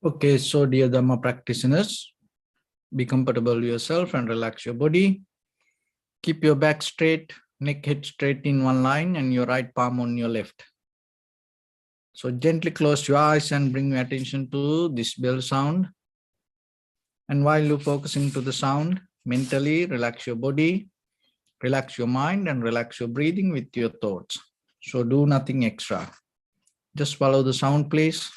Okay, so dear Dhamma practitioners, be comfortable yourself and relax your body. Keep your back straight, neck head straight in one line and your right palm on your left. So gently close your eyes and bring your attention to this bell sound. And while you're focusing to the sound, mentally relax your body, relax your mind and relax your breathing with your thoughts. So do nothing extra. Just follow the sound, please.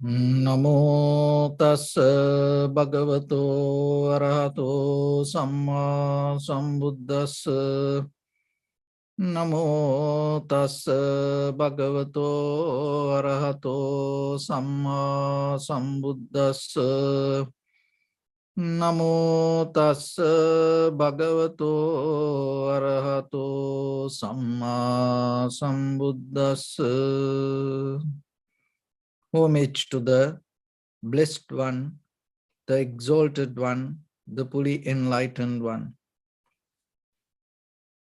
Namo tassa bhagavato arahato samma sambuddhassa. Namo tassa bhagavato arahato samma sambuddhassa. Namo tassa bhagavato arahato samma sambuddhassa. Homage to the Blessed One, the Exalted One, the fully Enlightened One.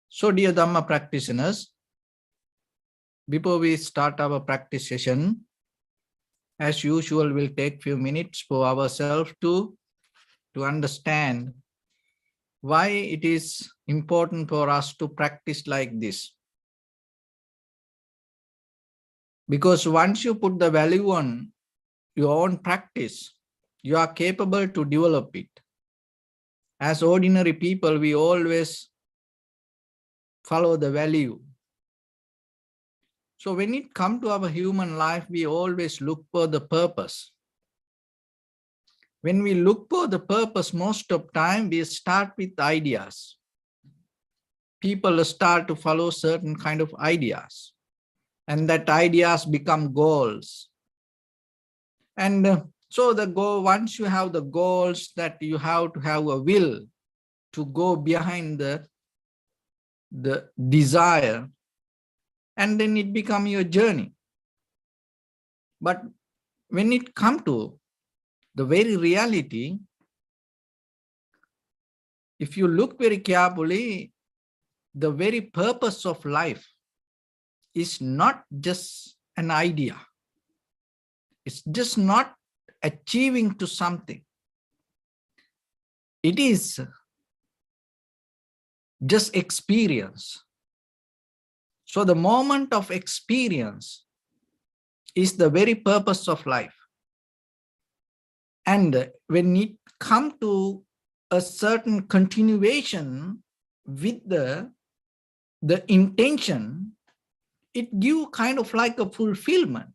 So dear Dhamma practitioners, before we start our practice session, as usual, we'll take few minutes for ourselves to understand why it is important for us to practice like this. Because once you put the value on your own practice, you are capable to develop it. As ordinary people, we always follow the value. So when it comes to our human life, we always look for the purpose. When we look for the purpose, most of the time we start with ideas. People start to follow certain kind of ideas, and that ideas become goals. And so the goal, once you have the goals, that you have to have a will to go behind the desire, and then it becomes your journey. But when it comes to the very reality, if you look very carefully, the very purpose of life is not just an idea. It's just not achieving to something. It is just experience. So the moment of experience is the very purpose of life. And when it comes to a certain continuation with the intention, it gives kind of like a fulfillment.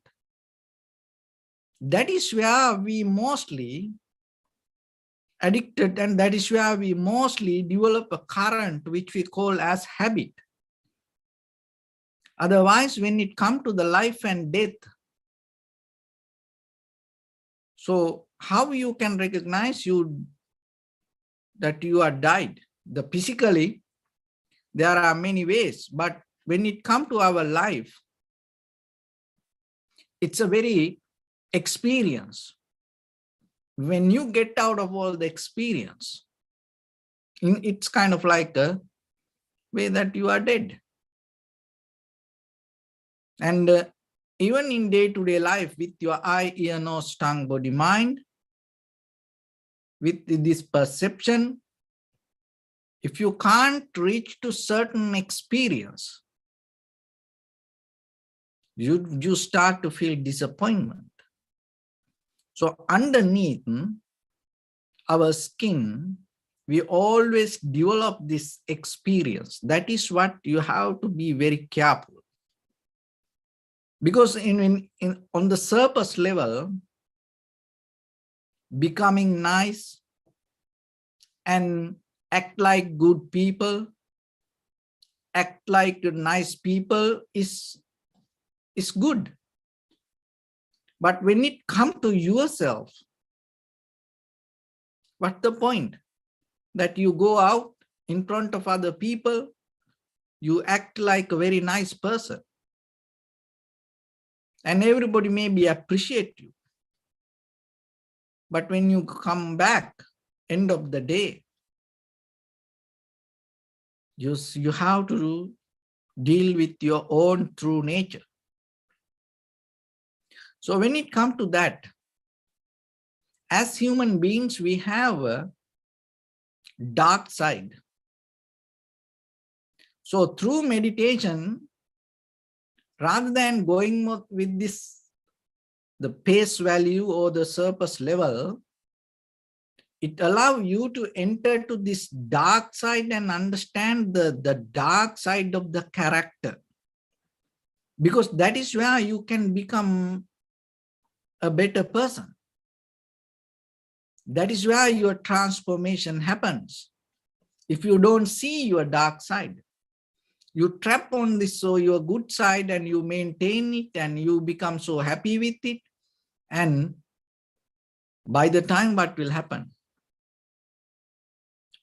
That is where we mostly addicted, and that is where we mostly develop a current which we call as habit. Otherwise, when it comes to the life and death, so how you can recognize that you are died? Physically, there are many ways, but when it comes to our life, it's a very experience. When you get out of all the experience, it's kind of like a way that you are dead. And even in day-to-day life, with your eye, ear, nose, tongue, body, mind, with this perception, if you can't reach to certain experience, you start to feel disappointment. So underneath our skin, we always develop this experience. That is what you have to be very careful. Because on the surface level, becoming nice and act like good people, act like nice people is good. But when it comes to yourself, what's the point? That you go out in front of other people, you act like a very nice person, and everybody maybe appreciate you. But when you come back, end of the day, you have to deal with your own true nature. So when it comes to that, as human beings, we have a dark side. So through meditation, rather than going with this, the pace value or the surface level, it allows you to enter to this dark side and understand the dark side of the character. Because that is where you can become a better person. That is where your transformation happens. If you don't see your dark side, you trap on this, so your good side, and you maintain it, and you become so happy with it. And by the time, what will happen?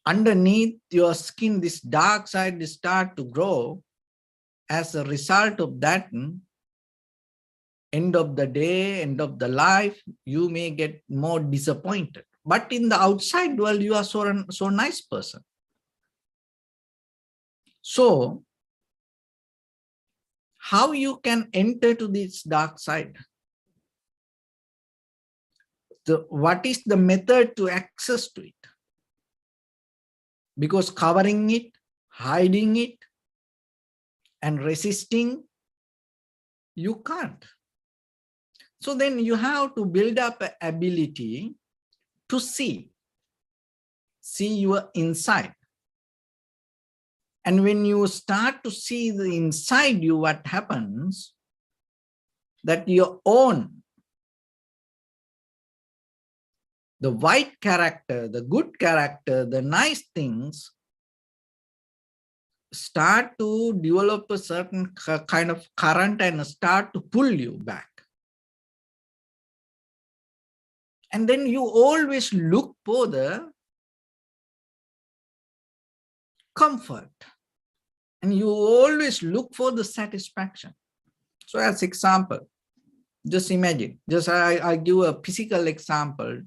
Underneath your skin, this dark side will start to grow. As a result of that, end of the day, end of the life, you may get more disappointed. But in the outside world, you are so nice person. So, how you can enter to this dark side? What is the method to access to it? Because covering it, hiding it, and resisting, you can't. So then you have to build up an ability to see your inside. And when you start to see the inside you, what happens? That your own, the white character, the good character, the nice things start to develop a certain kind of current and start to pull you back. And then you always look for the comfort. And you always look for the satisfaction. So as example, just imagine, I give a physical example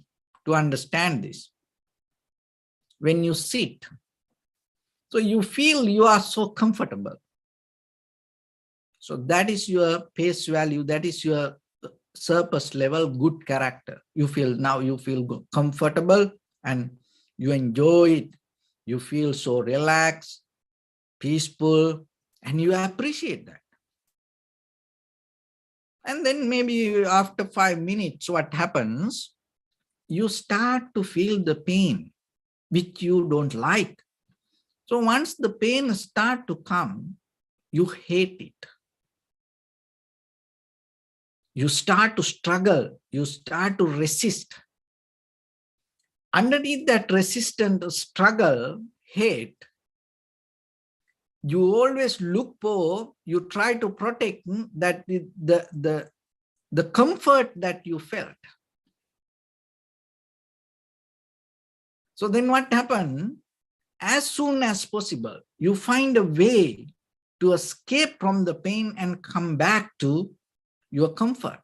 to understand this. When you sit, so you feel you are so comfortable. So that is your pace value, that is your surface level good character. You feel comfortable and you enjoy it. You feel so relaxed, peaceful, and you appreciate that. And then maybe after 5 minutes, what happens? You start to feel the pain, which you don't like. So once the pain starts to come, you hate it. You start to struggle. You start to resist. Underneath that resistant struggle, hate, you always look for, you try to protect that the comfort that you felt. So then what happened? As soon as possible, you find a way to escape from the pain and come back to your comfort.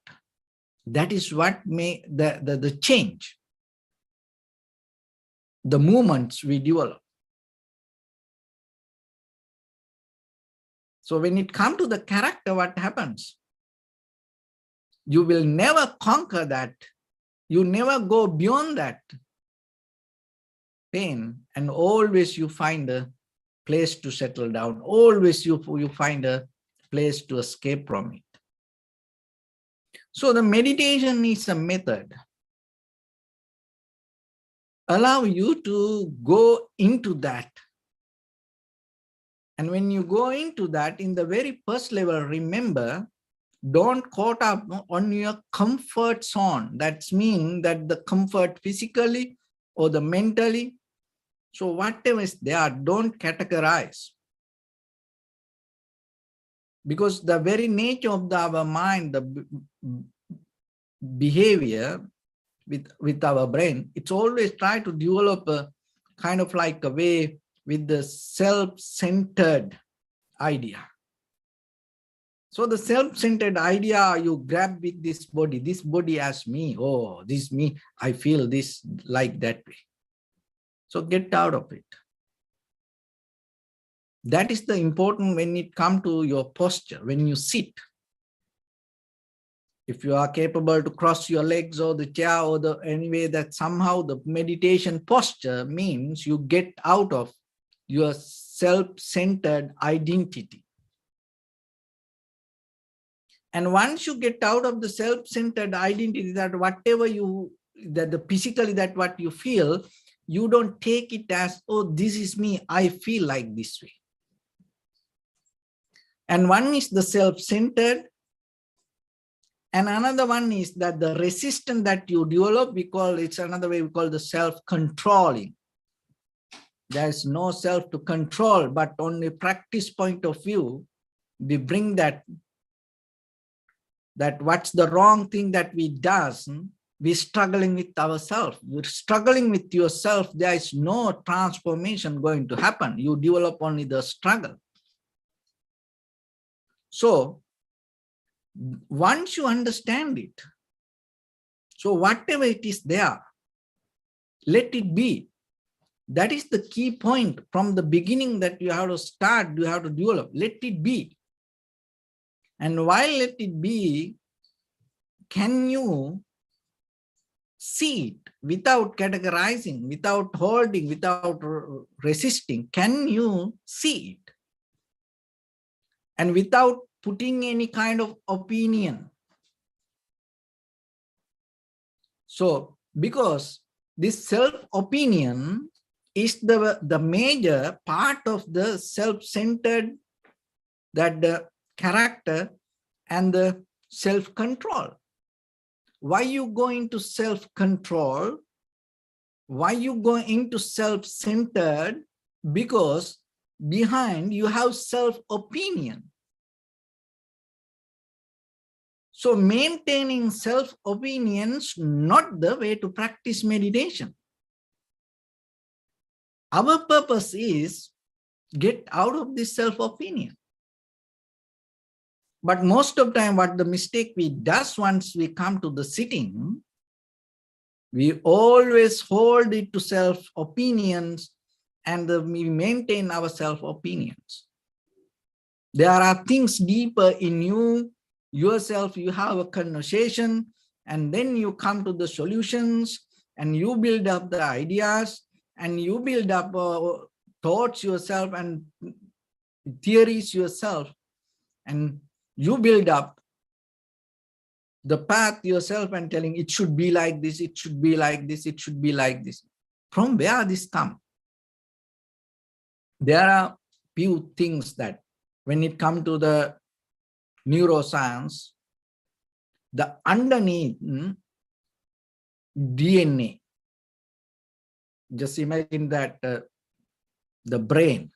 That is what may the change, the movements we develop. So when it comes to the character, what happens? You will never conquer that. You never go beyond that pain, and always you find a place to settle down. Always you find a place to escape from it. So the meditation is a method. Allow you to go into that. And when you go into that, in the very first level, remember, don't caught up on your comfort zone. That's mean that the comfort physically or the mentally. So whatever is there, don't categorize. Because the very nature of our mind, behavior with our brain, it's always try to develop a kind of like a way with the self-centered idea. So the self-centered idea you grab with this body as me, oh, this me, I feel this like that way. So get out of it. That is the important when it comes to your posture, when you sit. If you are capable to cross your legs or the chair or the anyway, that somehow the meditation posture means you get out of your self-centered identity. And once you get out of the self-centered identity, that whatever the physically that what you feel, you don't take it as, oh, this is me, I feel like this way. And one is the self-centered, and another one is that the resistance that you develop, it's another way we call the self-controlling. There's no self to control, but on a practice point of view, we bring that what's the wrong thing that we does, we're struggling with ourselves. You're struggling with yourself, there is no transformation going to happen. You develop only the struggle. So once you understand it, so whatever it is there, let it be. That is the key point from the beginning, that you have to start, you have to develop. Let it be. And while let it be, can you see it without categorizing, without holding, without resisting? Can you see it? And without putting any kind of opinion. So, because this self-opinion is the major part of the self-centered, that the character and the self-control. Why you go into self-control? Why you go into self-centered? Because behind you have self-opinion. So maintaining self-opinions not the way to practice meditation. Our purpose is get out of this self-opinion. But most of the time, what the mistake we does once we come to the sitting, we always hold it to self-opinions, and we maintain our self-opinions. There are things deeper in you, yourself, you have a conversation, and then you come to the solutions, and you build up the ideas, and you build up thoughts yourself and theories yourself, and you build up the path yourself and telling it should be like this, it should be like this, it should be like this. From where this comes? There are few things that when it comes to the neuroscience, the underneath DNA, just imagine that the brain,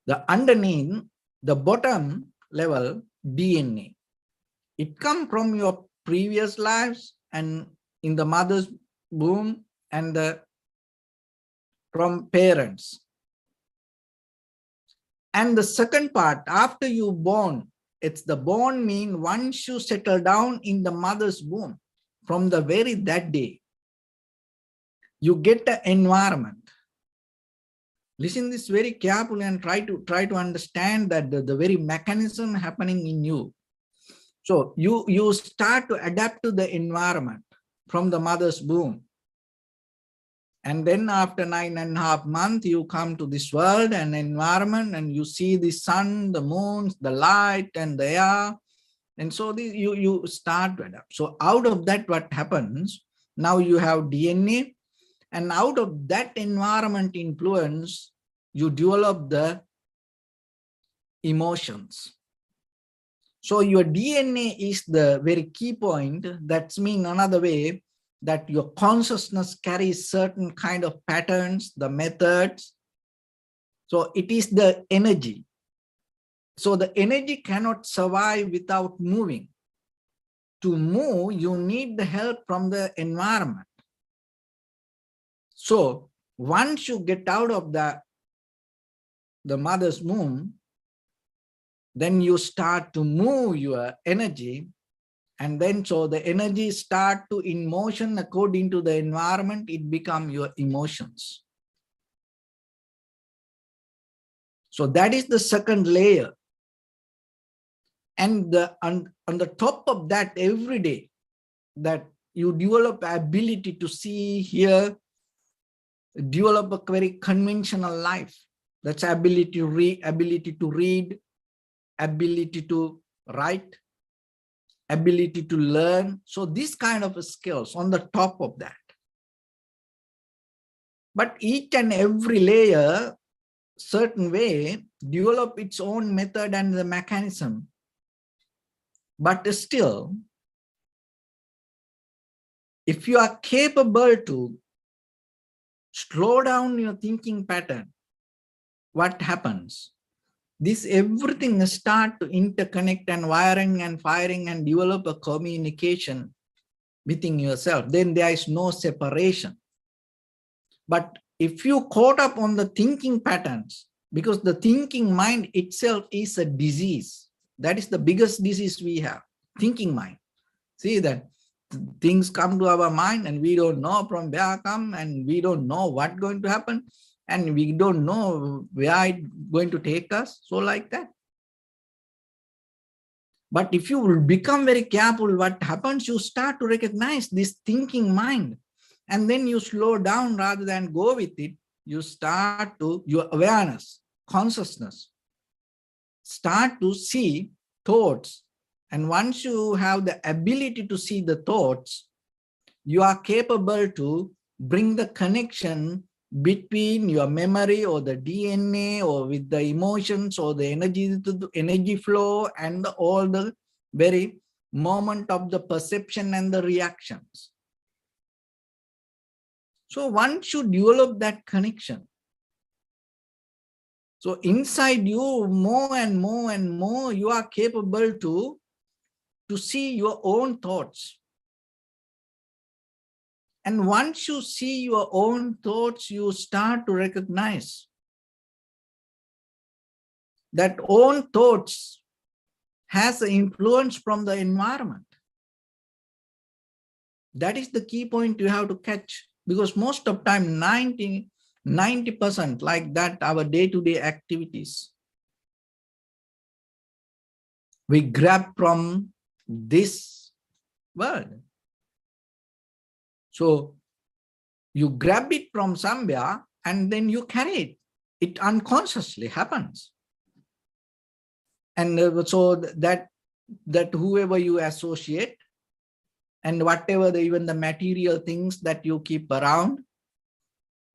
the underneath, the bottom level DNA, it comes from your previous lives and in the mother's womb and from parents. And the second part, after you born, it's the born mean once you settle down in the mother's womb, from the very that day, you get the environment. Listen this very carefully and try to understand that the very mechanism happening in you. So you start to adapt to the environment from the mother's womb. And then after 9.5 months, you come to this world and environment, and you see the sun, the moon, the light, and the air. And so you start to adapt. So out of that, what happens? Now you have DNA, and out of that environment influence, you develop the emotions. So your DNA is the very key point. That's mean another way that your consciousness carries certain kind of patterns, the methods. So it is the energy. So the energy cannot survive without moving. to move, you need the help from the environment. So once you get out of the mother's womb, then you start to move your energy, and then so the energy start to in motion according to the environment, it become your emotions. So that is the second layer. And on the top of that, every day that you develop ability to see, hear, develop a very conventional life. That's ability to read, ability to write, ability to learn. So this kind of skills on the top of that. But each and every layer, certain way, develop its own method and the mechanism. But still, if you are capable to slow down your thinking pattern, what happens? This everything start to interconnect and wiring and firing and develop a communication within yourself. Then there is no separation. But if you caught up on the thinking patterns, because the thinking mind itself is a disease. That is the biggest disease we have, thinking mind. See that things come to our mind and we don't know from where come, and we don't know what's going to happen, and we don't know where it's going to take us. So like that. But if you will become very careful, what happens, you start to recognize this thinking mind, and then you slow down rather than go with it. You start to, your awareness, consciousness, start to see thoughts. And once you have the ability to see the thoughts, you are capable to bring the connection between your memory or the DNA or with the emotions or the energy flow and all the very moment of the perception and the reactions. So once you develop that connection, so inside you more and more and more, you are capable to see your own thoughts. And once you see your own thoughts, you start to recognize that own thoughts has an influence from the environment. That is the key point you have to catch, because most of the time, 90% like that, our day-to-day activities, we grab from this world. So you grab it from somewhere and then you carry it. It unconsciously happens. And so that whoever you associate and whatever even the material things that you keep around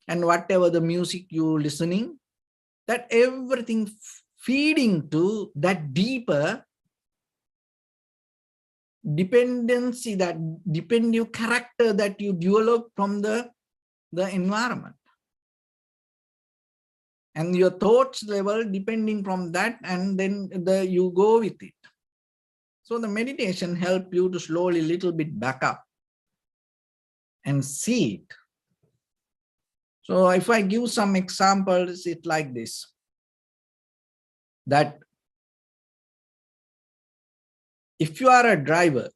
and whatever the music you listening, that everything feeding to that deeper dependency, that dependent character that you develop from the environment. And your thoughts level depending from that, and then you go with it. So the meditation helps you to slowly little bit back up and see it. So if I give some examples, it's like this, that if you are a driver,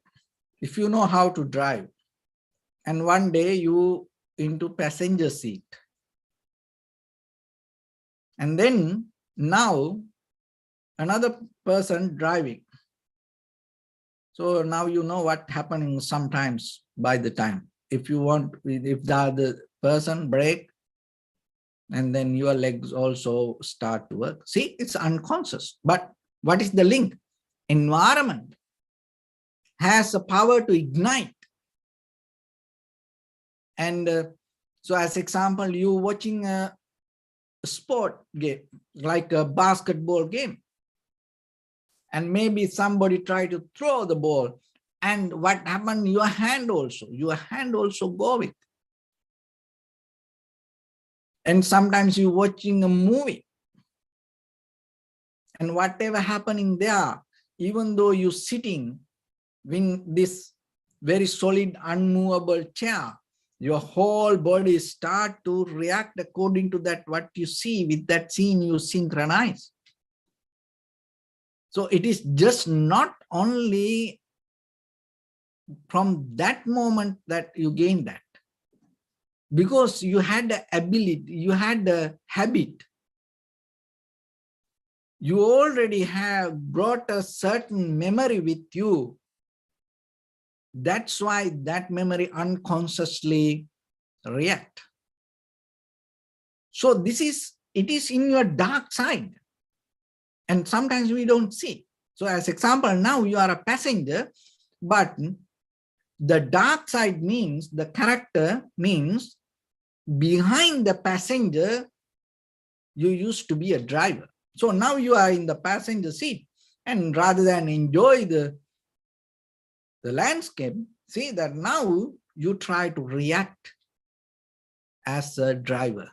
if you know how to drive, and one day you into passenger seat, and then now another person driving. So now you know what happening sometimes by the time. If you want, if the other person brake, and then your legs also start to work. See, it's unconscious. But what is the link? Environment has the power to ignite. And so as example, you watching a sport game, like a basketball game. And maybe somebody try to throw the ball. And what happened? Your hand also go with. And sometimes you're watching a movie. And whatever happening there, even though you're sitting, in this very solid, unmovable chair, your whole body start to react according to that, what you see. With that scene, you synchronize. So it is just not only from that moment that you gain that, because you had the ability, you had the habit, you already have brought a certain memory with you. That's why that memory unconsciously react. So it is in your dark side, and sometimes we don't see. So as example, now you are a passenger, but the dark side means, the character means, behind the passenger, you used to be a driver. So now you are in the passenger seat, and rather than enjoy the landscape, see that now you try to react as a driver.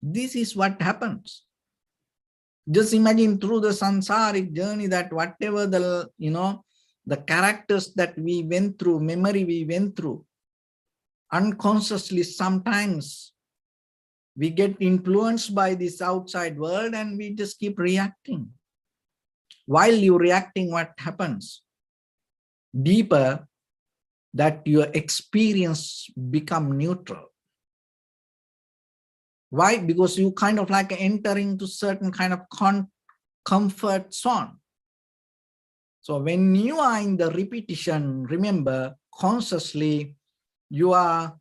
This is what happens. Just imagine through the samsaric journey that whatever the, the characters that we went through, memory we went through, unconsciously sometimes we get influenced by this outside world and we just keep reacting. While you're reacting, what happens? Deeper, that your experience become neutral. Why? Because you kind of like enter into certain kind of comfort zone. So when you are in the repetition, remember, consciously, you are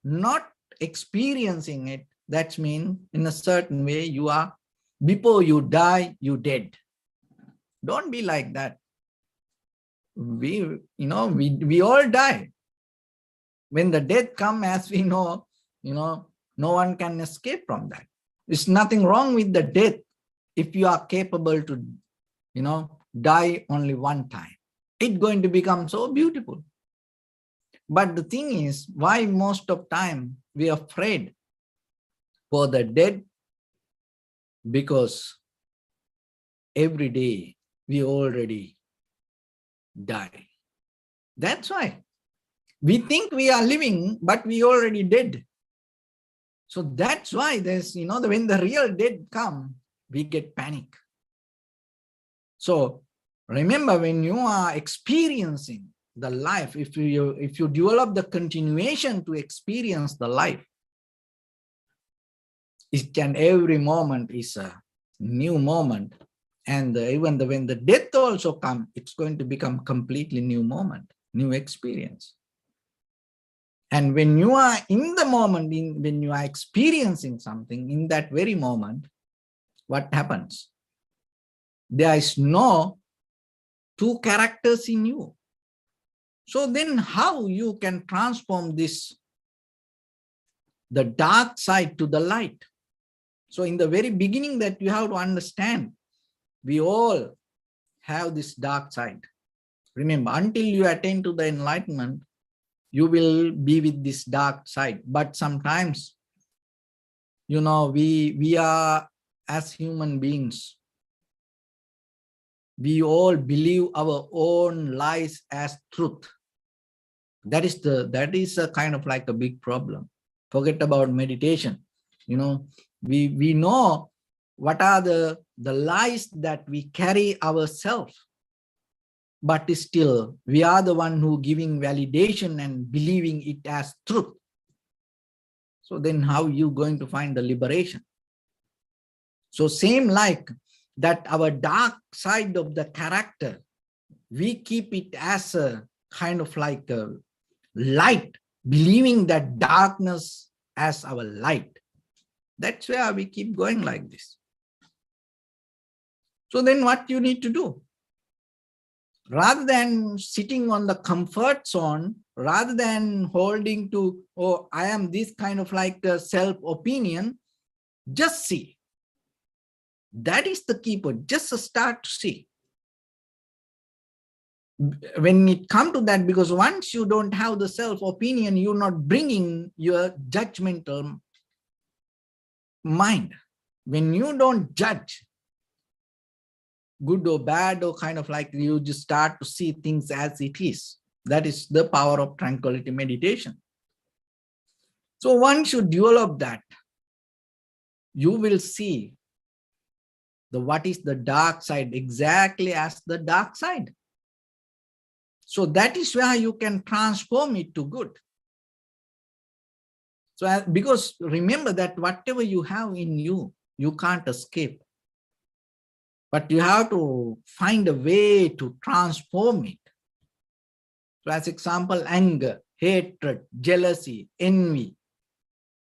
not experiencing it. That means in a certain way, you are, before you die, you dead. Don't be like that. We all die. When the death comes, as we know, no one can escape from that. There's nothing wrong with the death if you are capable to, die only one time. It's going to become so beautiful. But the thing is, why most of time we are afraid for the dead? Because every day we already die. That's why we think we are living, but we already dead. So that's why there's, when the real dead come, we get panic. So remember, when you are experiencing the life, if you develop the continuation to experience the life, each and every moment is a new moment. And even when the death also comes, it's going to become completely new moment, new experience. And when you are in the moment, when you are experiencing something, in that very moment, what happens? There is no two characters in you. So then how you can transform this, the dark side to the light? So in the very beginning, that you have to understand, we all have this dark side. Remember, until you attain to the enlightenment, you will be with this dark side. But sometimes, we are, as human beings, we all believe our own lies as truth. That is a kind of like a big problem. Forget about meditation. We know what are the lies that we carry ourselves, but still we are the one who giving validation and believing it as truth. So then how you going to find the liberation? So same like that, our dark side of the character, we keep it as a kind of like a light, believing that darkness as our light. That's where we keep going like this. So then what you need to do? Rather than sitting on the comfort zone, rather than holding to, oh, I am this kind of like a self-opinion, just see. That is the key point. Just start to see. When it comes to that, because once you don't have the self-opinion, you're not bringing your judgmental mind. When you don't judge, good or bad, or kind of like you just start to see things as it is. That is the power of tranquility meditation. So once you develop that, you will see what is the dark side exactly as the dark side. So that is where you can transform it to good. So because remember that whatever you have in you, you can't escape. But you have to find a way to transform it. So as example, anger, hatred, jealousy, envy,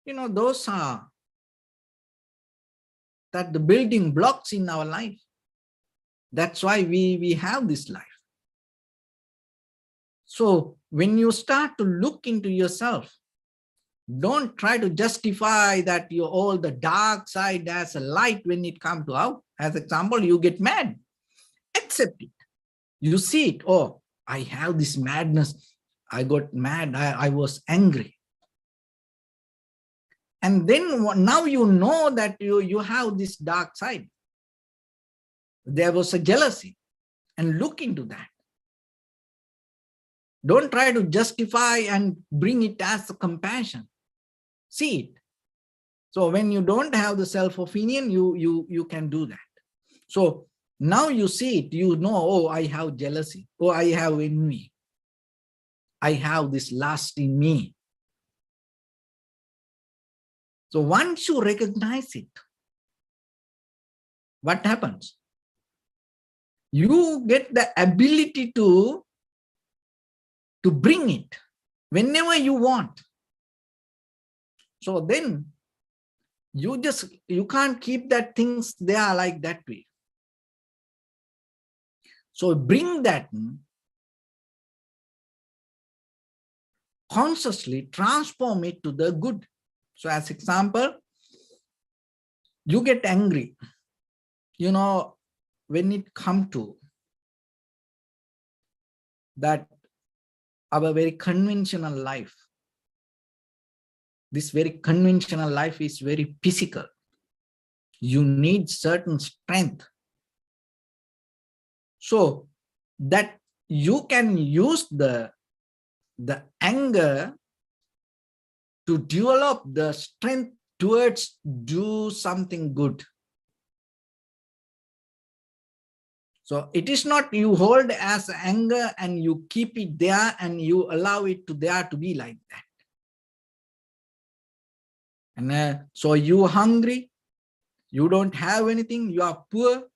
those are the building blocks in our life. That's why we have this life. So when you start to look into yourself, don't try to justify that you're all the dark side as a light when it comes to out. As example, you get mad. Accept it. You see it. Oh, I have this madness. I got mad. I was angry. And then now you know that you have this dark side. There was a jealousy. And look into that. Don't try to justify and bring it as a compassion. See it. So when you don't have the self-opinion, you can do that. So now you see it, you know, oh, I have jealousy. Oh, I have envy. I have this lust in me. So once you recognize it, what happens? You get the ability to bring it whenever you want. So then you can't keep that things there like that way. So bring that consciously, transform it to the good. So as example, you get angry. When it comes to that our very conventional life, this very conventional life is very physical. You need certain strength. So that you can use the anger to develop the strength towards do something good. So it is not you hold as anger and you keep it there and you allow it to there to be like that. And so you are hungry, you don't have anything, you are poor,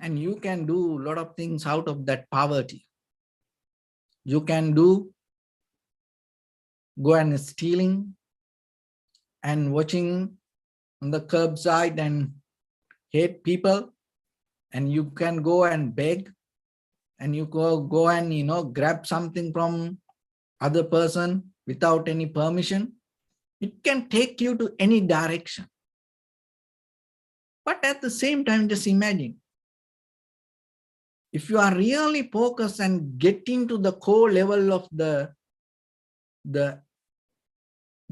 and you can do a lot of things out of that poverty. You can go and stealing and watching on the curbside and hate people, and you can go and beg, and you go and grab something from other person without any permission. It can take you to any direction. But at the same time, just imagine, if you are really focused and getting to the core level of the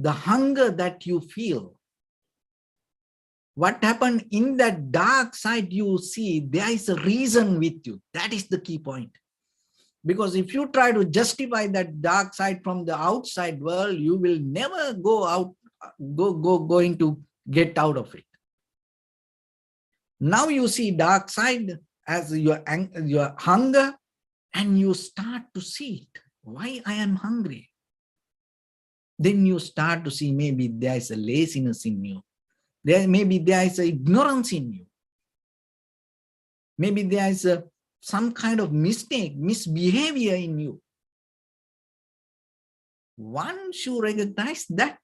hunger that you feel, what happened in that dark side, you see there is a reason with you. That is the key point. Because if you try to justify that dark side from the outside world, you will never going to get out of it. Now you see dark side as your hunger, and you start to see it. Why I am hungry? Then you start to see maybe there is a laziness in you. Maybe there is a ignorance in you. Maybe there is some kind of misbehavior in you. Once you recognize that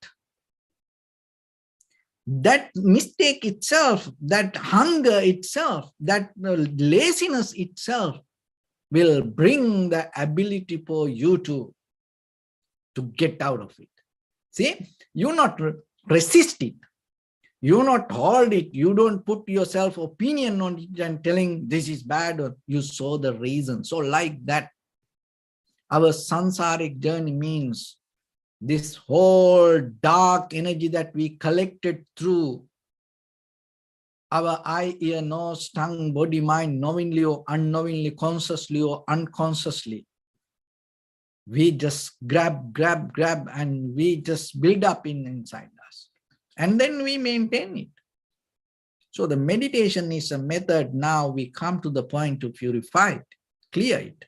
mistake itself, that hunger itself, that laziness itself will bring the ability for you to get out of it. See, you not resist it. You not hold it. You don't put yourself opinion on it and telling this is bad, or you saw the reason. So like that, our samsaric journey means this whole dark energy that we collected through our eye, ear, nose, tongue, body, mind, knowingly or unknowingly, consciously or unconsciously. We just grab, and we just build up inside us. And then we maintain it. So the meditation is a method. Now we come to the point to purify it, clear it.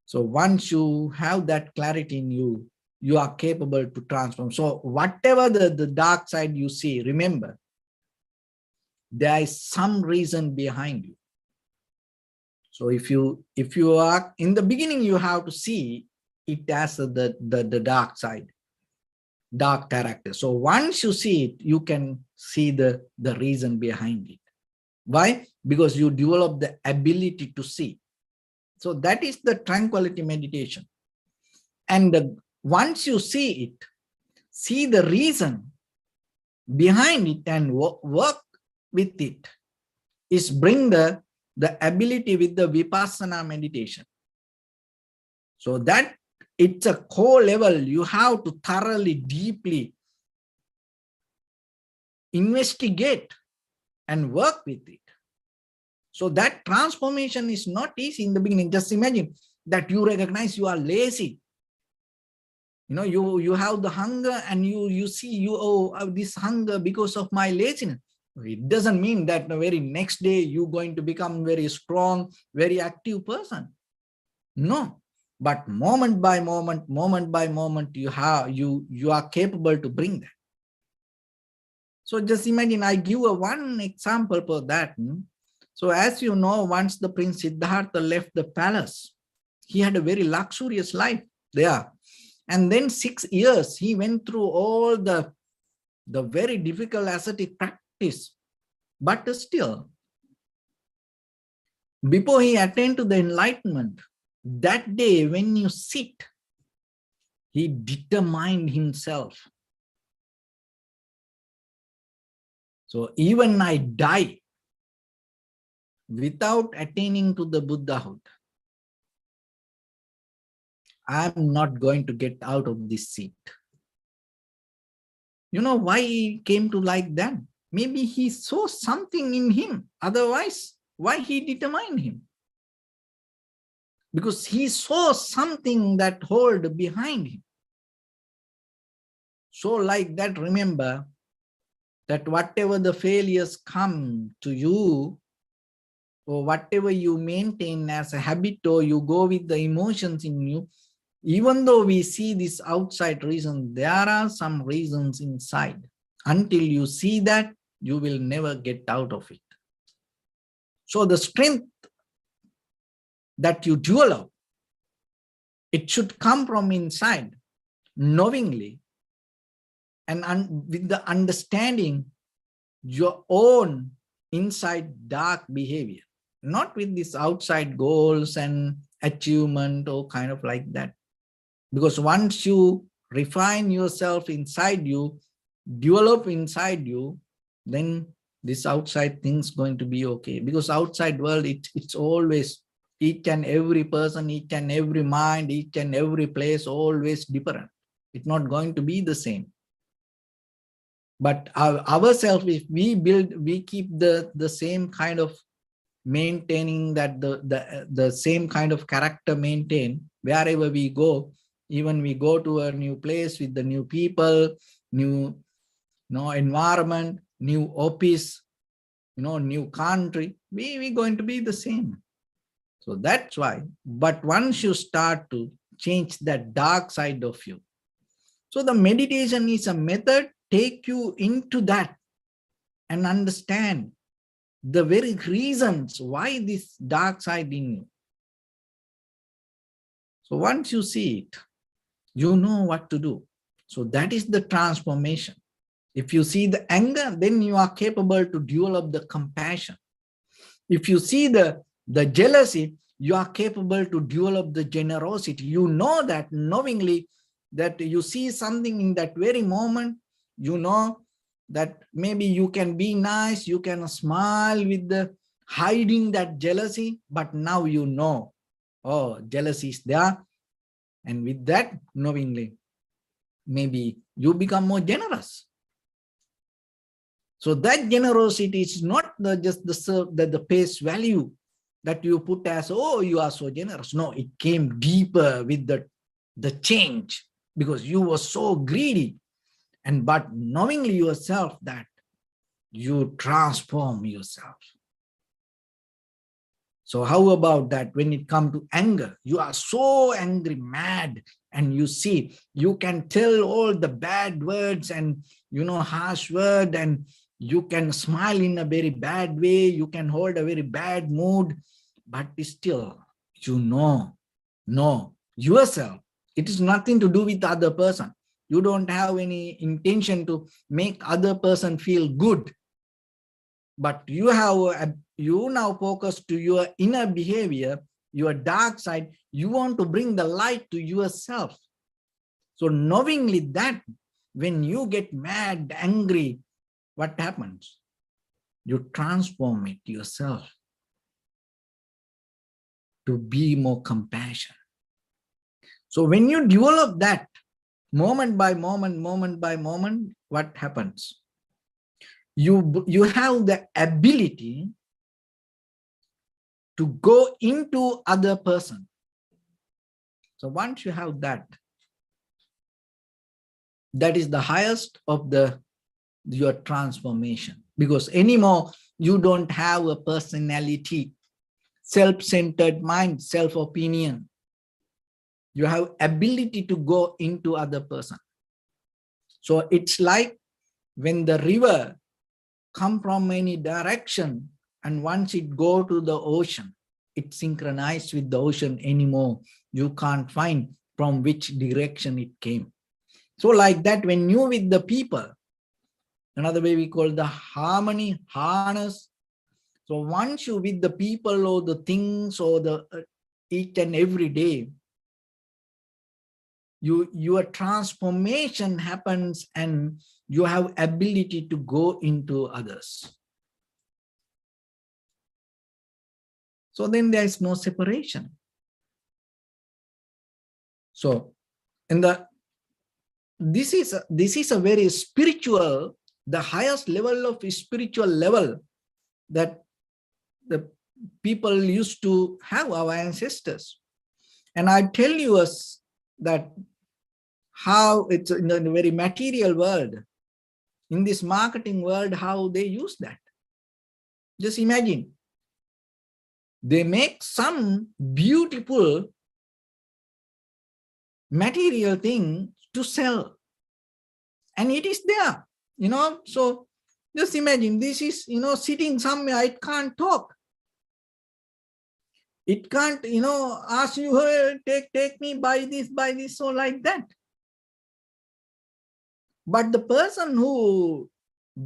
So once you have that clarity in you, you are capable to transform. So whatever the dark side you see, remember, there is some reason behind you. So if you are in the beginning, you have to see it as the dark side, dark character. So once you see it, you can see the reason behind it. Why? Because you develop the ability to see. So that is the tranquility meditation. And once you see it, see the reason behind it and work with it, is bring the ability with the vipassana meditation. So that it's a core level. You have to thoroughly, deeply investigate and work with it. So that transformation is not easy in the beginning. Just imagine that you recognize you are lazy. You know, you have the hunger and you see this hunger because of my laziness. It doesn't mean that the very next day you're going to become very strong, very active person. No, but moment by moment, you are capable to bring that. So just imagine, I give one example for that. So as you know, once the Prince Siddhartha left the palace, he had a very luxurious life there. And then 6 years, he went through all the very difficult ascetic practice. But still, before he attained to the enlightenment, that day when you sit, he determined himself. So even I die without attaining to the Buddhahood, I'm not going to get out of this seat. You know why he came to like that? Maybe he saw something in him. Otherwise, why he determined him? Because he saw something that hold behind him. So like that, remember that whatever the failures come to you, or whatever you maintain as a habit, or you go with the emotions in you, even though we see this outside reason, there are some reasons inside. Until you see that, you will never get out of it. So the strength that you develop, it should come from inside, knowingly, and with the understanding your own inside dark behavior, not with these outside goals and achievement or kind of like that. Because once you refine yourself inside you, develop inside you, then this outside thing's going to be okay. Because outside world, it's always, each and every person, each and every mind, each and every place, always different. It's not going to be the same. But ourselves, if we keep the same kind of maintaining, that the same kind of character maintain wherever we go, even we go to a new place with the new people, new environment, new office, new country, we going to be the same. So that's why. But once you start to change that dark side of you, so the meditation is a method, take you into that and understand the very reasons why this dark side in you. So once you see it, you know what to do. So that is the transformation. If you see the anger, then you are capable to develop the compassion. If you see the jealousy, you are capable to develop the generosity. You know that knowingly, that you see something in that very moment, you know that maybe you can be nice, you can smile with the hiding that jealousy, but now you know, oh, jealousy is there. And with that, knowingly, maybe you become more generous. So that generosity is not just the face value that you put as, oh, you are so generous. No, it came deeper with the change, because you were so greedy. But knowingly yourself that you transform yourself. So how about that when it comes to anger? You are so angry, mad, and you see, you can tell all the bad words and, harsh word, and you can smile in a very bad way. You can hold a very bad mood, but still, know yourself. It is nothing to do with the other person. You don't have any intention to make other person feel good. But you now focus to your inner behavior, your dark side. You want to bring the light to yourself. So knowingly that when you get mad, angry, what happens? You transform it yourself to be more compassionate. So when you develop that moment by moment, what happens? You have the ability to go into other person. So once you have that, that is the highest of your transformation, because anymore you don't have a personality, self-centered mind, self-opinion. You have ability to go into other person. So it's like when the river come from any direction, and once it go to the ocean, it synchronized with the ocean anymore. You can't find from which direction it came. So like that, when you with the people, another way we call the harmony, harness. So once you with the people or the things or the each and every day, your transformation happens and you have ability to go into others. So then there is no separation. So this is a very spiritual, the highest level of spiritual level that the people used to have, our ancestors. And I tell you that how it's in the very material world, in this marketing world, how they use that. Just imagine, they make some beautiful material thing to sell, and it is there, so just imagine, this is, sitting somewhere, it can't talk. It can't, ask you, hey, take me, buy this, so like that. But the person who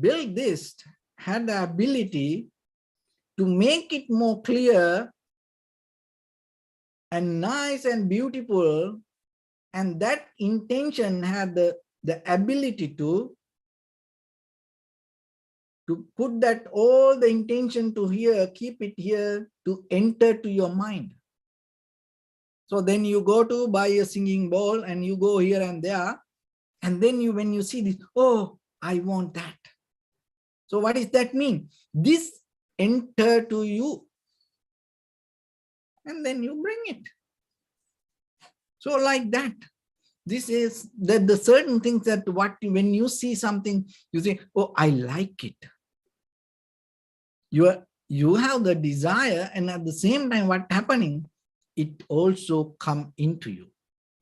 built this had the ability to make it more clear and nice and beautiful, and that intention had the ability to put that all the intention to here, keep it here, to enter to your mind. So then you go to buy a singing bowl and you go here and there, and then when you see this, oh, I want that. So what does that mean? This enter to you, and then you bring it. So like that, this is the certain things that when you see something, you say, oh, I like it. You have the desire, and at the same time, what's happening? It also come into you.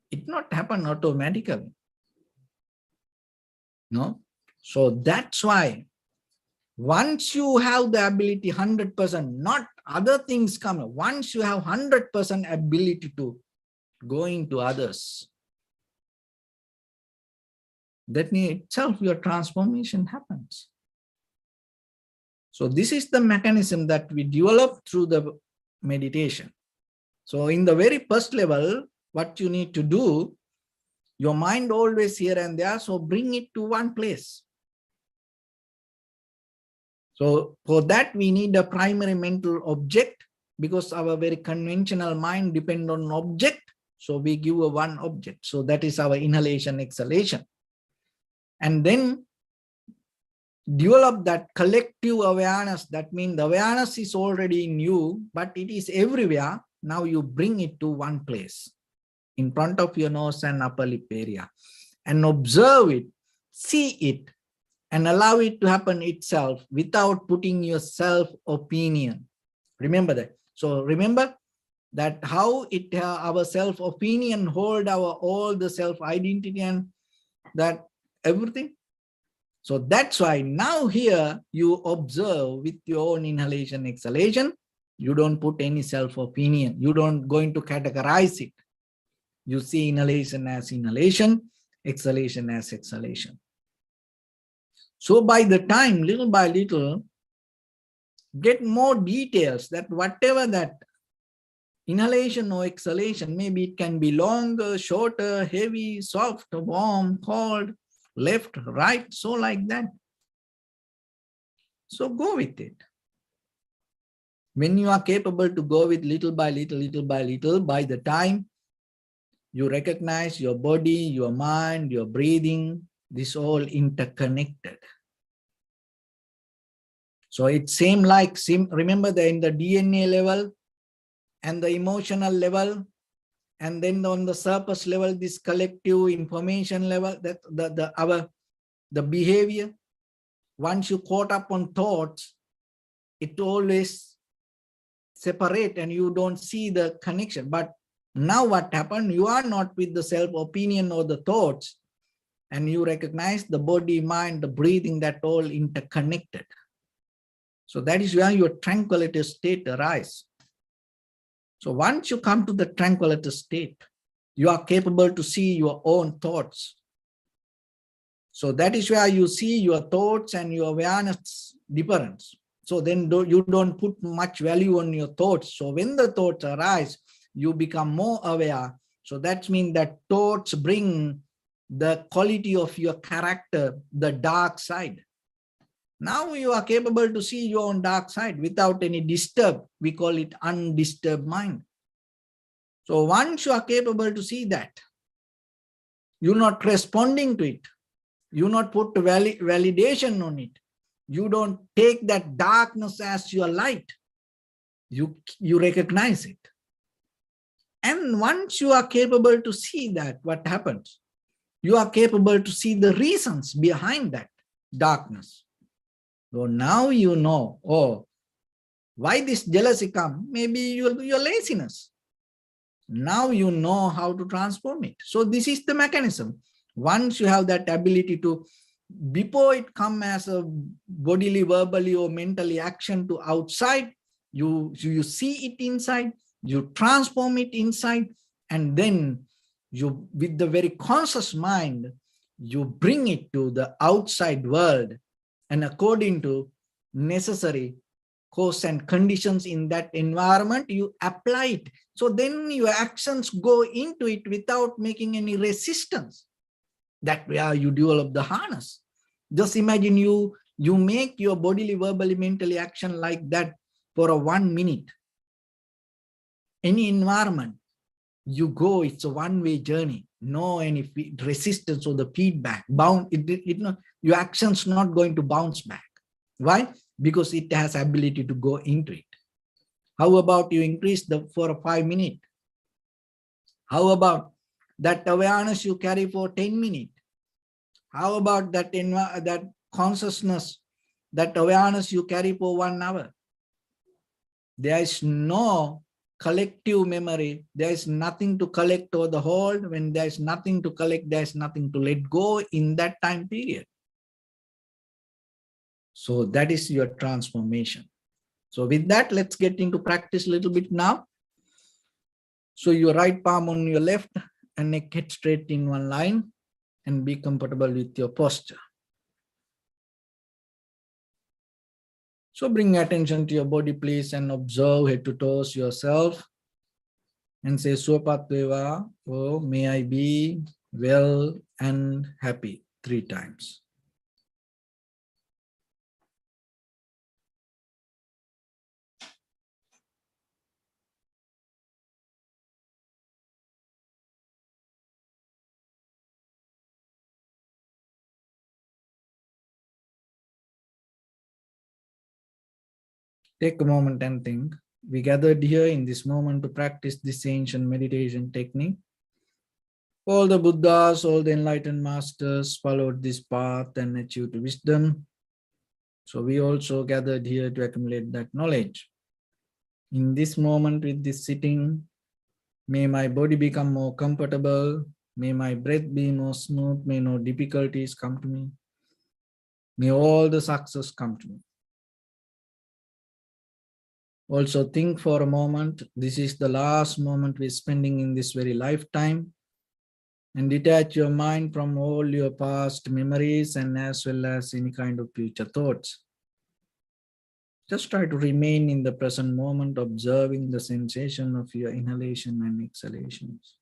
It not happen automatically. No? So that's why once you have the ability 100%, not other things come. Once you have 100% ability to go into others, that in itself your transformation happens. So this is the mechanism that we develop through the meditation. So in the very first level, what you need to do, your mind always here and there, so bring it to one place. So for that, we need a primary mental object, because our very conventional mind depends on object. So we give a one object. So that is our inhalation, exhalation. And then develop that collective awareness. That means the awareness is already in you, but it is everywhere. Now you bring it to one place in front of your nose and upper lip area and observe it, see it, and allow it to happen itself without putting your self-opinion. Remember that. So remember that how it our self-opinion hold our all the self-identity and that everything. So that's why now here you observe with your own inhalation, exhalation. You don't put any self-opinion. You don't going to categorize it. You see inhalation as inhalation, exhalation as exhalation. So by the time, little by little, get more details that whatever that inhalation or exhalation, maybe it can be longer, shorter, heavy, soft, warm, cold, left, right, so like that. So go with it. When you are capable to go with little by little, by the time you recognize your body, your mind, your breathing, this all interconnected. So it's same like, remember that in the DNA level and the emotional level, and then on the surface level, this collective information level, that the behavior. Once you caught up on thoughts, it always separate and you don't see the connection. But now what happened? You are not with the self-opinion or the thoughts, and you recognize the body, mind, the breathing, that all interconnected. So that is where your tranquility state arises. So once you come to the tranquility state, you are capable to see your own thoughts. So that is where you see your thoughts and your awareness difference. So then you don't put much value on your thoughts. So when the thoughts arise, you become more aware. So that means that thoughts bring the quality of your character, the dark side. Now you are capable to see your own dark side without any disturb. We call it undisturbed mind. So once you are capable to see that, you're not responding to it. You not put validation on it. You don't take that darkness as your light. You recognize it. And once you are capable to see that, what happens? You are capable to see the reasons behind that darkness. So now you know, oh, why this jealousy come? Maybe your laziness. Now you know how to transform it. So this is the mechanism. Once you have that ability to, before it come as a bodily, verbally, or mentally action to outside, you see it inside, you transform it inside, and then you, with the very conscious mind, you bring it to the outside world, and according to necessary cause and conditions in that environment, you apply it. So then your actions go into it without making any resistance. That where you develop the harness. Just imagine you make your bodily, verbally, mentally action like that for a 1 minute. Any environment you go, it's a one-way journey. No any resistance or the feedback. Your action's not going to bounce back. Why? Because it has ability to go into it. How about you increase for a 5 minutes? How about that awareness you carry for 10 minutes? How about that consciousness, that awareness you carry for 1 hour? There is no collective memory. There is nothing to collect or the hold. When there is nothing to collect, there is nothing to let go in that time period. So that is your transformation. So with that, let's get into practice a little bit now. So your right palm on your left and neck head straight in one line, and be comfortable with your posture. So bring attention to your body, please, and observe head to toes yourself. And say, Suapat Deva, oh, may I be well and happy 3 times. Take a moment and think. We gathered here in this moment to practice this ancient meditation technique. All the Buddhas, all the enlightened masters followed this path and achieved wisdom. So we also gathered here to accumulate that knowledge. In this moment with this sitting, may my body become more comfortable. May my breath be more smooth. May no difficulties come to me. May all the success come to me. Also think for a moment, this is the last moment we're spending in this very lifetime, and detach your mind from all your past memories and as well as any kind of future thoughts. Just try to remain in the present moment, observing the sensation of your inhalation and exhalations.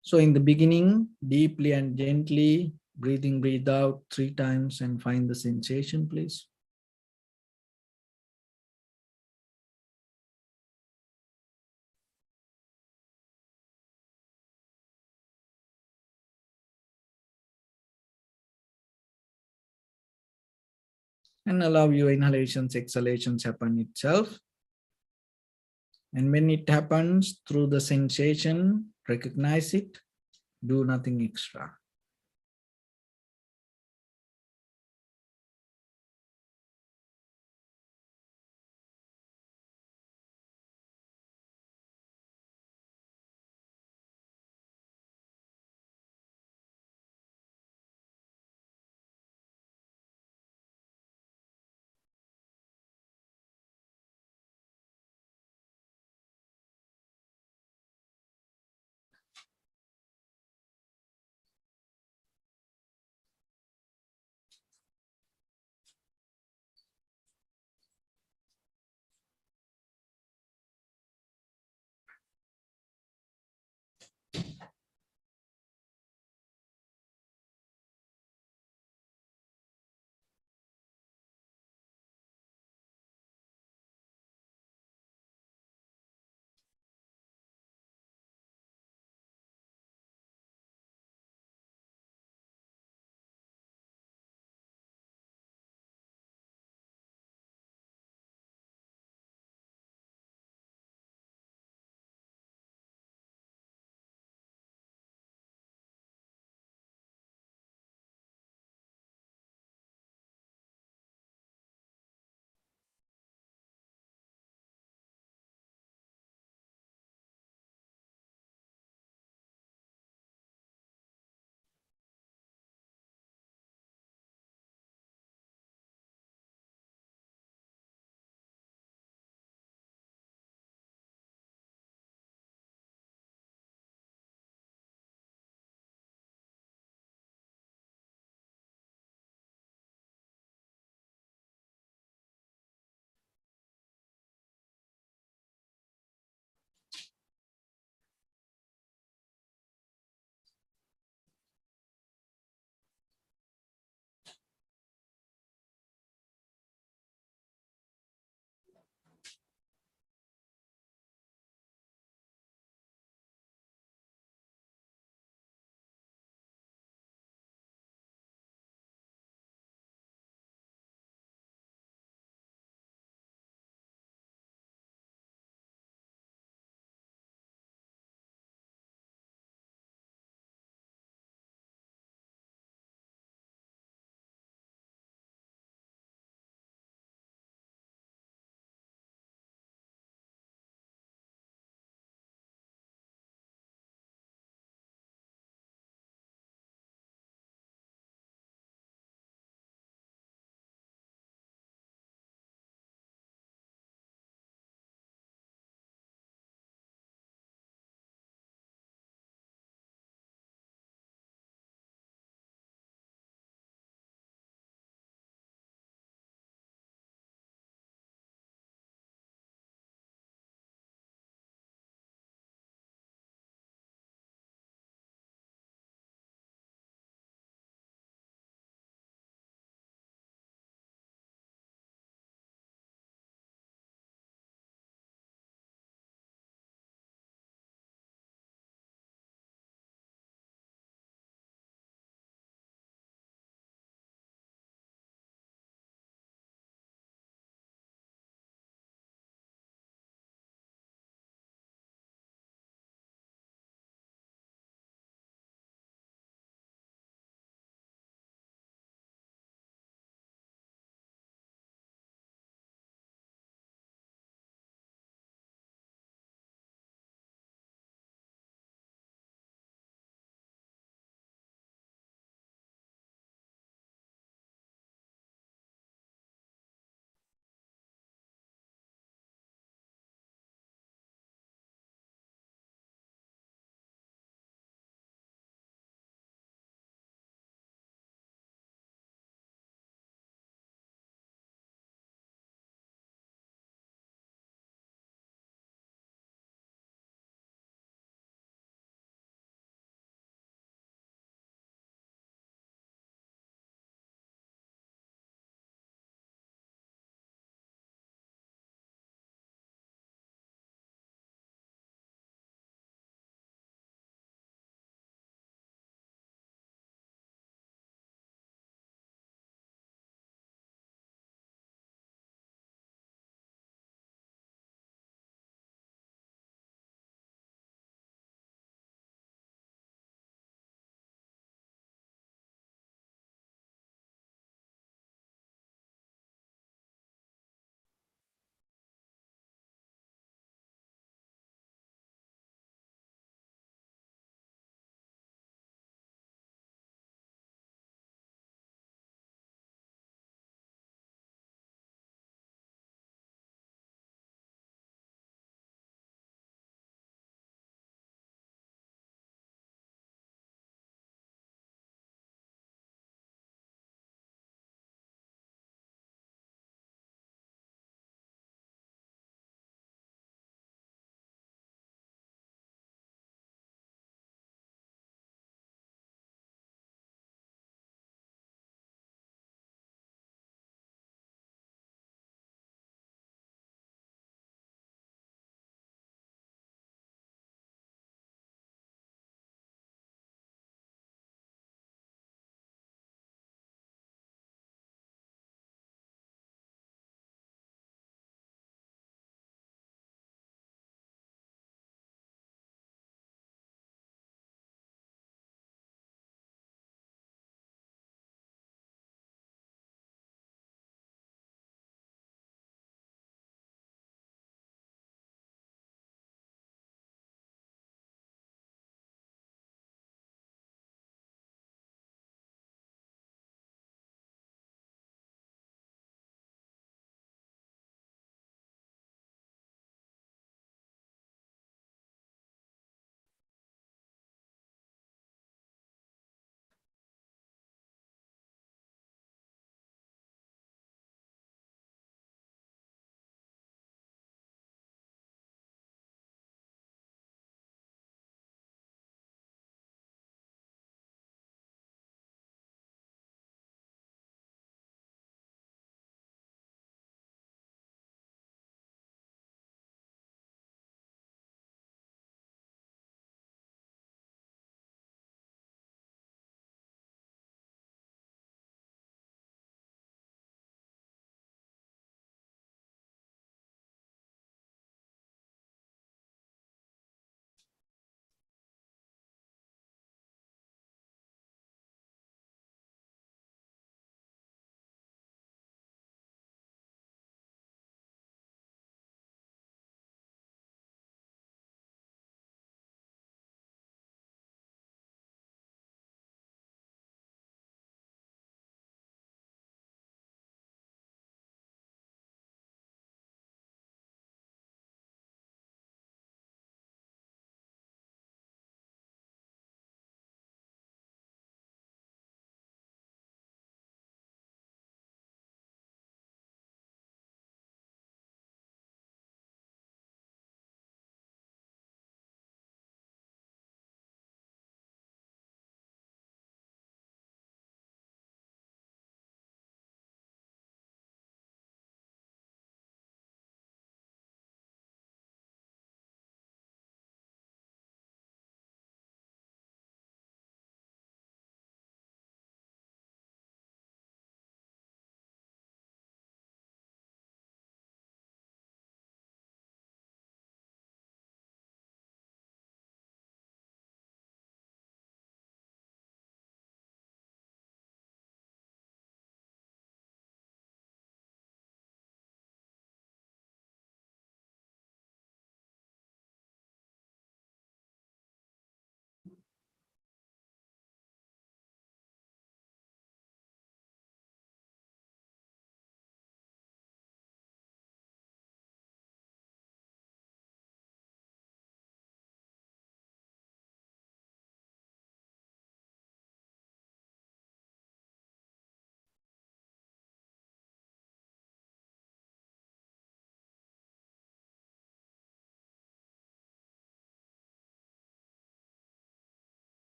So in the beginning, deeply and gently, breathe out 3 times and find the sensation, please. And allow your inhalations, exhalations happen itself. And when it happens through the sensation, recognize it, do nothing extra.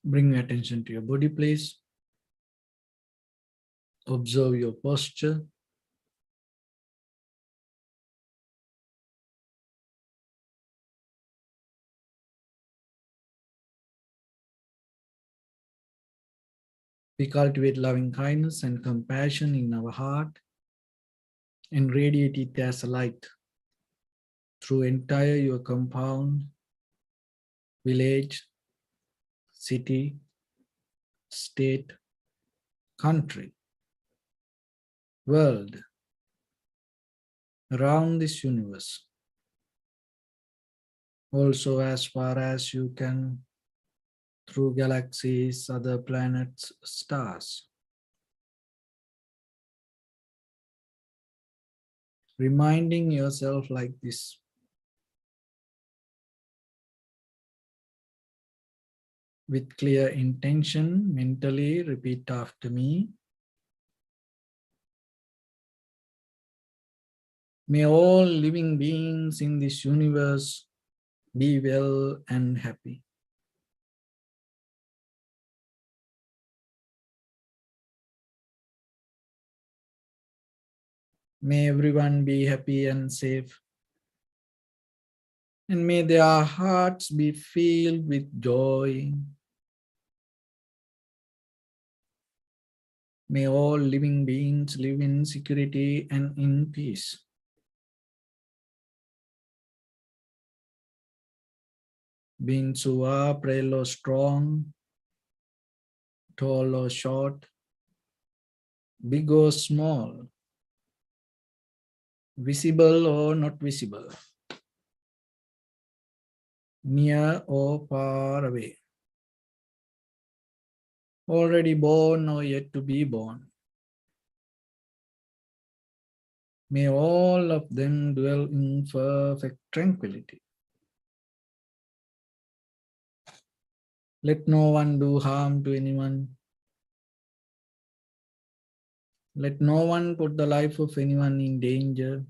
Bring your attention to your body, please. Observe your posture. We cultivate loving kindness and compassion in our heart and radiate it as a light through entire your compound, village, city, state, country, world, around this universe. Also as far as you can, through galaxies, other planets, stars. Reminding yourself like this. With clear intention, mentally repeat after me. May all living beings in this universe be well and happy. May everyone be happy and safe. And may their hearts be filled with joy. May all living beings live in security and in peace. Beings who are frail or strong, tall or short, big or small, visible or not visible, near or far away, already born or yet to be born. May all of them dwell in perfect tranquility. Let no one do harm to anyone. Let no one put the life of anyone in danger.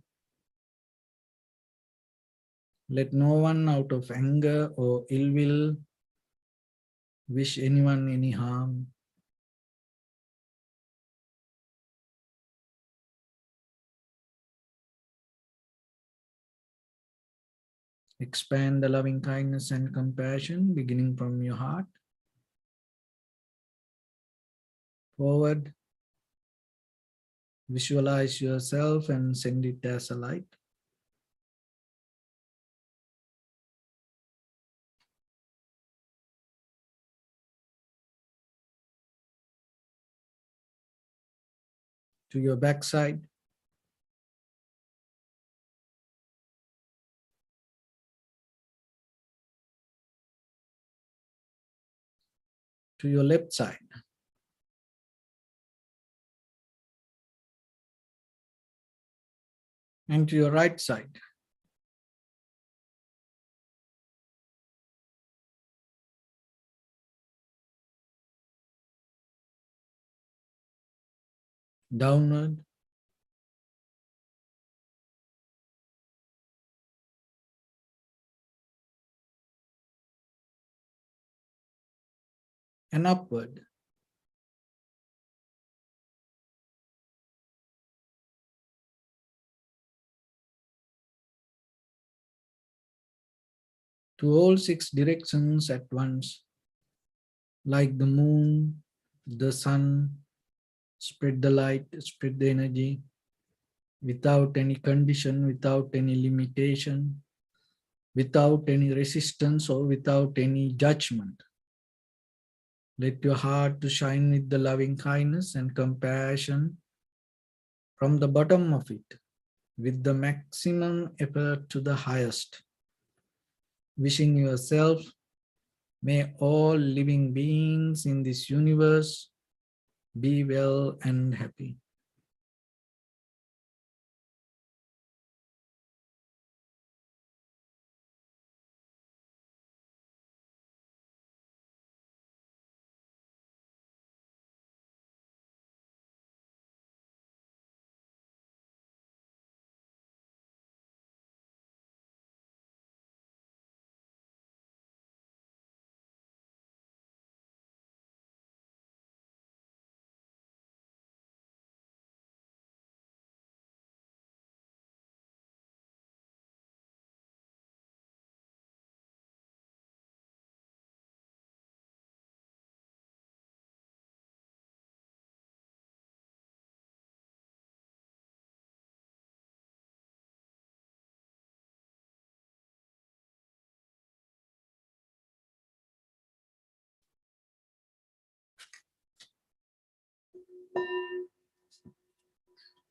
Let no one out of anger or ill will wish anyone any harm. Expand the loving kindness and compassion beginning from your heart, forward. Visualize yourself and send it as a light. To your backside, to your left side, and to your right side. Downward, and upward. To all six directions at once, like the moon, the sun, spread the light, spread the energy, without any condition, without any limitation, without any resistance or without any judgment. Let your heart to shine with the loving kindness and compassion from the bottom of it, with the maximum effort to the highest. Wishing yourself, may all living beings in this universe be well and happy.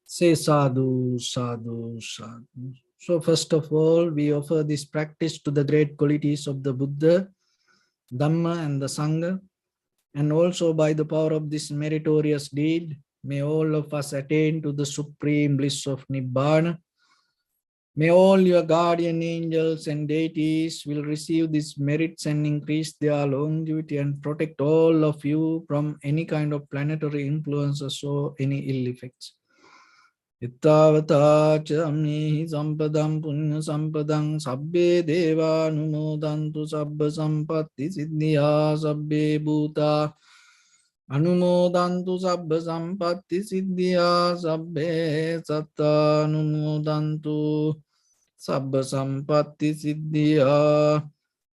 Say sadhu, sadhu, sadhu. So first of all, we offer this practice to the great qualities of the Buddha, Dhamma and the Sangha. And also by the power of this meritorious deed, may all of us attain to the supreme bliss of Nibbana. May all your guardian angels and deities will receive these merits and increase their longevity and protect all of you from any kind of planetary influences or any ill effects. Ittavata cha amnihi sampadam punya sampadam sabbe deva anumodantu sabba sampatti siddhya sabbe bhuta anumodantu sabba sampatti siddhya sabbe satta anumodantu sabba sampatti siddhya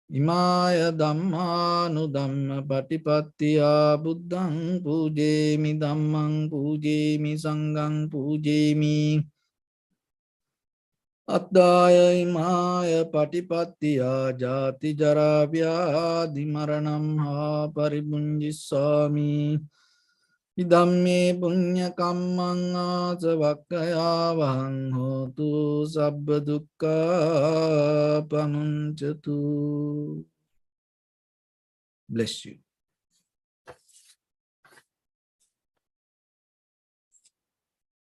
imaya dhammanu dhamma patipattiya buddhang pujemi dhammang pujemi sanghang pujemi addaya imaya patipattiya jati jara vyadhi maranam ha paribunjissami idhamme punya kammang asavakkaya vahang hotu sabba dukkha pamuncatu. Bless you.